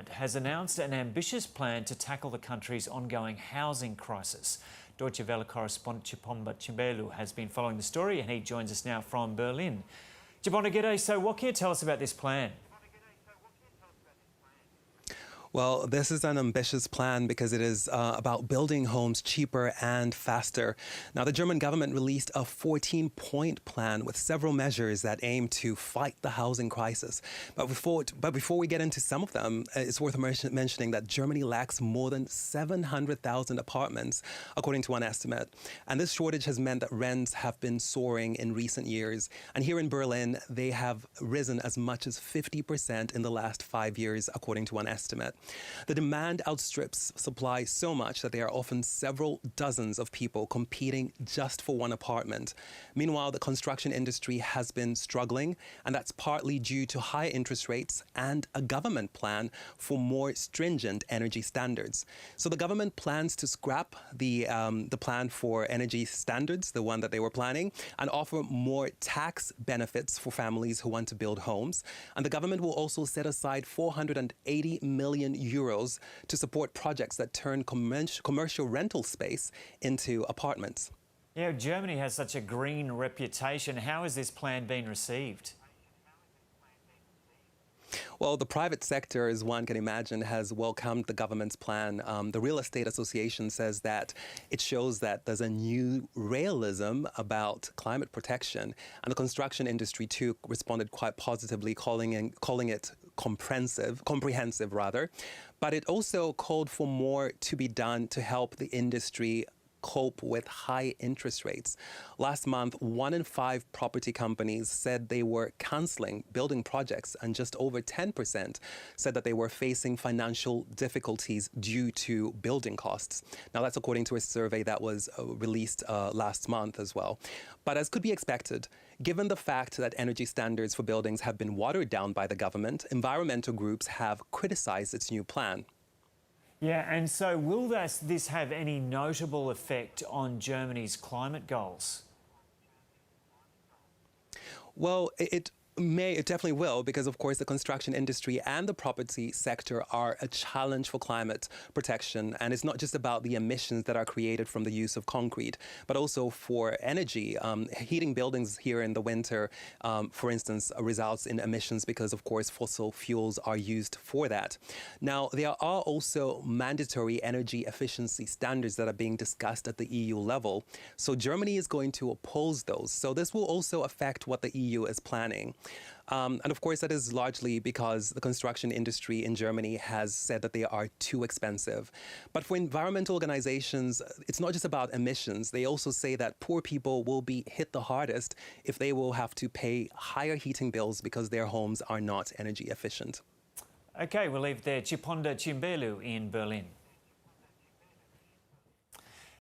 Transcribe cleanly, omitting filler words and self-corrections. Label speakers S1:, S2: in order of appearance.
S1: government has announced an ambitious plan to tackle the country's ongoing housing crisis. Deutsche Welle correspondent Chiponda Chimbelu has been following the story and he joins us now from Berlin. Chiponda, g'day. So what can you tell us about this plan?
S2: Well, this is an ambitious plan because it is about building homes cheaper and faster. Now, the German government released a 14-point plan with several measures that aim to fight the housing crisis. But before we get into some of them, it's worth mentioning that Germany lacks more than 700,000 apartments, according to one estimate. And this shortage has meant that rents have been soaring in recent years. And here in Berlin, they have risen as much as 50% in the last 5 years, according to one estimate. The demand outstrips supply so much that there are often several dozens of people competing just for one apartment. Meanwhile, the construction industry has been struggling, and that's partly due to high interest rates and a government plan for more stringent energy standards. So the government plans to scrap the plan for energy standards, the one that they were planning, and offer more tax benefits for families who want to build homes. And the government will also set aside 480 million euros to support projects that turn commercial rental space into apartments.
S1: Yeah, Germany has such a green reputation. How has this plan been received?
S2: Well, the private sector, as one can imagine, has welcomed the government's plan. The Real Estate Association says that it shows that there's a new realism about climate protection. And the construction industry, too, responded quite positively, calling it comprehensive. But it also called for more to be done to help the industry cope with high interest rates. Last month, 1 in 5 property companies said they were cancelling building projects, and just over 10% said that they were facing financial difficulties due to building costs. Now, that's according to a survey that was released last month as well. But as could be expected, given the fact that energy standards for buildings have been watered down by the government, environmental groups have criticized its new plan.
S1: Yeah, and so will this have any notable effect on Germany's climate goals?
S2: Well, it definitely will, because of course the construction industry and the property sector are a challenge for climate protection. And it's not just about the emissions that are created from the use of concrete, but also for energy. Heating buildings here in the winter, for instance, results in emissions because of course fossil fuels are used for that. Now, there are also mandatory energy efficiency standards that are being discussed at the EU level. So Germany is going to oppose those. So this will also affect what the EU is planning. And of course, that is largely because the construction industry in Germany has said that they are too expensive. But for environmental organizations, it's not just about emissions. They also say that poor people will be hit the hardest if they will have to pay higher heating bills because their homes are not energy efficient.
S1: OK, we'll leave it there. Chiponda Chimbelu in Berlin.